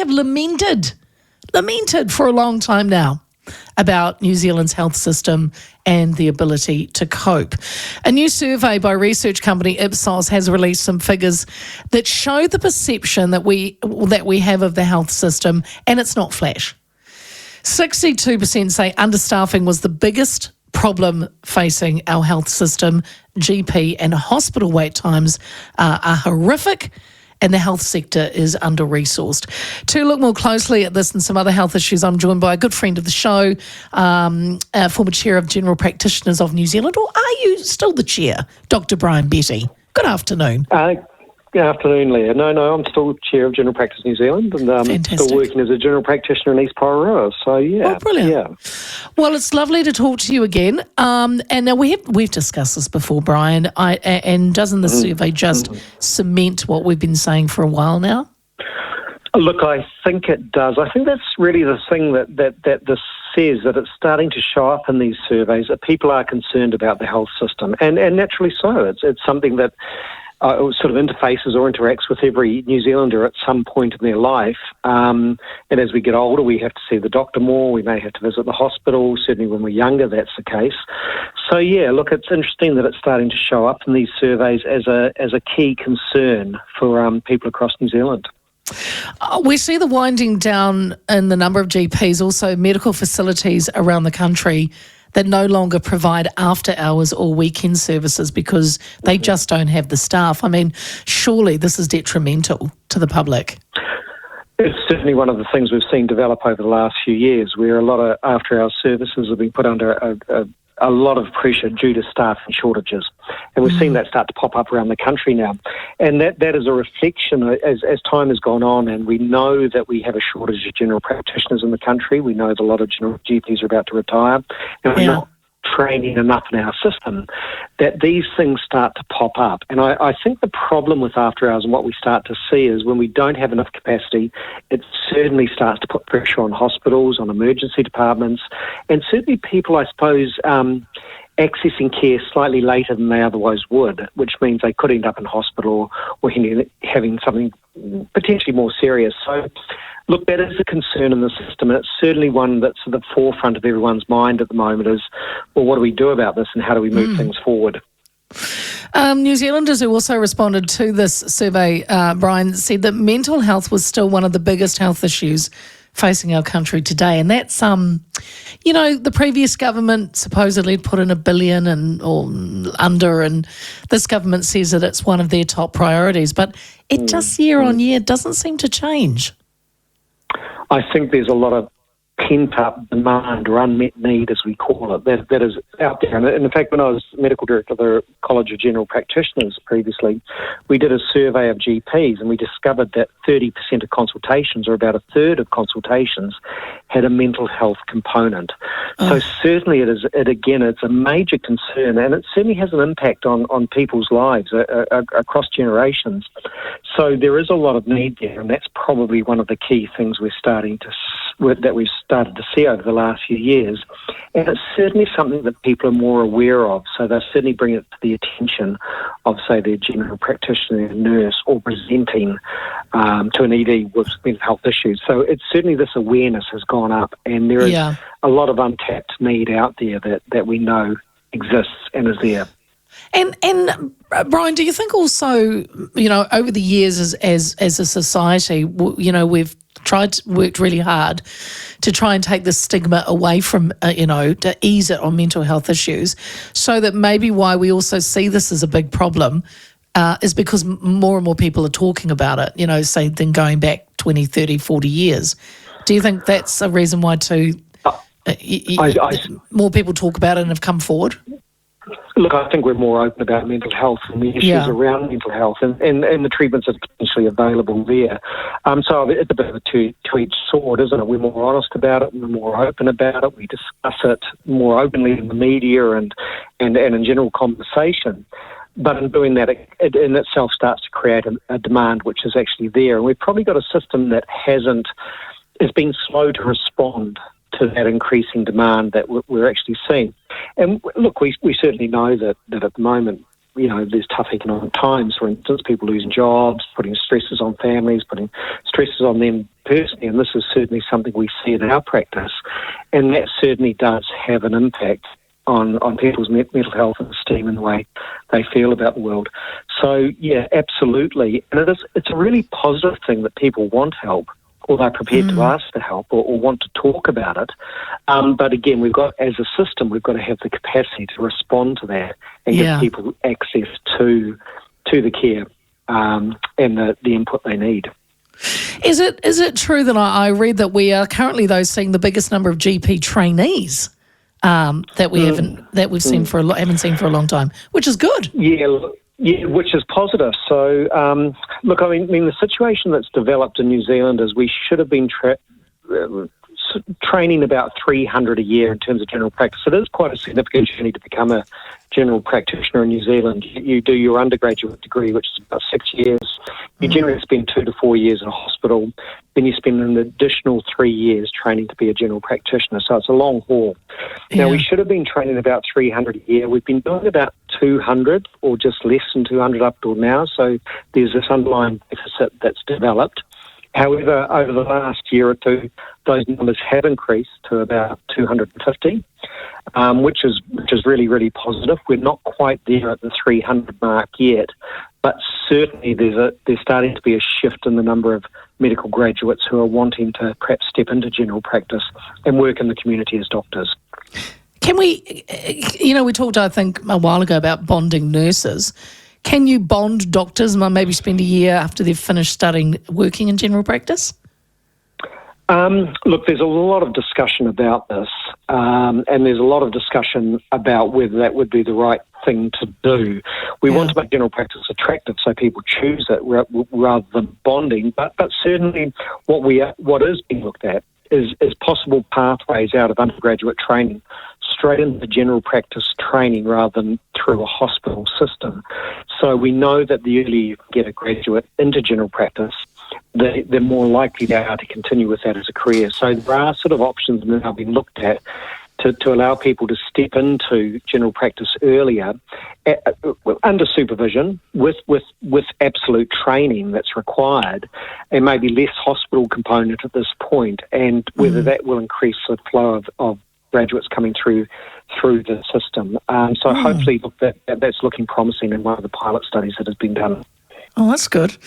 have lamented for a long time now about New Zealand's health system and the ability to cope. A new survey by research company Ipsos has released some figures that show the perception that we have of the health system, and it's not flash. 62% say understaffing was the biggest problem facing our health system. GP and hospital wait times are horrific, and the health sector is under-resourced. To look more closely at this and some other health issues, I'm joined by a good friend of the show, former chair of General Practitioners of New Zealand, or are you still the chair, Dr. Bryan Betty? Good afternoon. Good afternoon, Leah. No, I'm still chair of General Practice New Zealand, and still working as a general practitioner in East Paeroa. So yeah, oh, brilliant. Yeah. Well, it's lovely to talk to you again. And now we've discussed this before, Bryan. And doesn't the survey just cement what we've been saying for a while now? Look, I think it does. I think that's really the thing that this says, that it's starting to show up in these surveys, that people are concerned about the health system, and naturally so. It's something that sort of interfaces or interacts with every New Zealander at some point in their life. And as we get older, we have to see the doctor more. We may have to visit the hospital. Certainly when we're younger, that's the case. So, yeah, look, it's interesting that it's starting to show up in these surveys as a key concern for people across New Zealand. We see the winding down in the number of GPs, also medical facilities around the country that no longer provide after-hours or weekend services because they just don't have the staff. I mean, surely this is detrimental to the public. It's certainly one of the things we've seen develop over the last few years, where a lot of after-hours services have been put under a lot of pressure due to staffing shortages. And we've seen that start to pop up around the country now. And that is a reflection as time has gone on, and we know that we have a shortage of general practitioners in the country. We know that a lot of general GPs are about to retire, and we're not training enough in our system, that these things start to pop up. And I think the problem with after hours and what we start to see is when we don't have enough capacity, it certainly starts to put pressure on hospitals, on emergency departments, and certainly people, I suppose, accessing care slightly later than they otherwise would, which means they could end up in hospital or having something potentially more serious. So, look, that is a concern in the system, and it's certainly one that's at the forefront of everyone's mind at the moment is, well, what do we do about this and how do we move things forward? New Zealanders who also responded to this survey, Bryan, said that mental health was still one of the biggest health issues facing our country today. And that's, the previous government supposedly put in $1 billion or under, and this government says that it's one of their top priorities. But it just year on year doesn't seem to change. I think there's a lot of pent-up demand or unmet need, as we call it, that is out there. And in fact, when I was medical director of the College of General Practitioners previously, we did a survey of GPs and we discovered that 30% of consultations, or about a third of consultations, had a mental health component. So certainly it's a major concern, and it certainly has an impact on people's lives across generations. So there is a lot of need there, and that's probably one of the key things we've started to see over the last few years. And it's certainly something that people are more aware of, so they certainly bring it to the attention of, say, their general practitioner, nurse, or presenting to an ED with mental health issues. So it's certainly this awareness has gone up, and there is a lot of untapped need out there that we know exists and is there. And Bryan, do you think also, over the years as a society, we've worked really hard to try and take the stigma away from, to ease it on mental health issues, so that maybe why we also see this as a big problem is because more and more people are talking about it, say, than going back 20, 30, 40 years. Do you think that's a reason why more people talk about it and have come forward? Look, I think we're more open about mental health and the issues around mental health and the treatments that are potentially available there. So it's a bit of a two-edged sword, isn't it? We're more honest about it, we're more open about it, we discuss it more openly in the media and in general conversation. But in doing that, it in itself starts to create a demand which is actually there. And we've probably got a system that has been slow to respond to that increasing demand that we're actually seeing. And look, we certainly know that at the moment, there's tough economic times. For instance, people losing jobs, putting stresses on families, putting stresses on them personally, and this is certainly something we see in our practice, and that certainly does have an impact on people's mental health and esteem and the way they feel about the world. So, yeah, absolutely. And it's a really positive thing that people want help, or they're prepared to ask for help or want to talk about it. But again, as a system, we've got to have the capacity to respond to that and give people access to the care and the input they need. Is it true that I read that we are currently, though, seeing the biggest number of GP trainees that we haven't seen for a long time, which is good. Yeah, which is positive. So, look, I mean, the situation that's developed in New Zealand is we should have been training about 300 a year in terms of general practice. It is quite a significant journey to become a general practitioner in New Zealand. You do your undergraduate degree, which is about 6 years. You generally spend 2 to 4 years in a hospital. Then you spend an additional 3 years training to be a general practitioner. So it's a long haul. Yeah. Now, we should have been training about 300 a year. We've been doing about 200 or just less than 200 up till now. So there's this underlying deficit that's developed. However, over the last year or two, those numbers have increased to about 250, which is really, really positive. We're not quite there at the 300 mark yet, but certainly there's starting to be a shift in the number of medical graduates who are wanting to perhaps step into general practice and work in the community as doctors. Can we, we talked, I think, a while ago about bonding nurses. Can you bond doctors and maybe spend a year after they've finished studying working in general practice? Look, there's a lot of discussion about this, and there's a lot of discussion about whether that would be the right thing to do. We want to make general practice attractive so people choose it rather than bonding, but certainly what is being looked at is possible pathways out of undergraduate training straight into general practice training rather than through a hospital system. So we know that the earlier you get a graduate into general practice, they're more likely to continue with that as a career. So there are sort of options now being looked at to allow people to step into general practice earlier under supervision with absolute training that's required, and maybe less hospital component at this point, and whether that will increase the flow of graduates coming through the system. So hopefully that's looking promising in one of the pilot studies that has been done. Oh, that's good.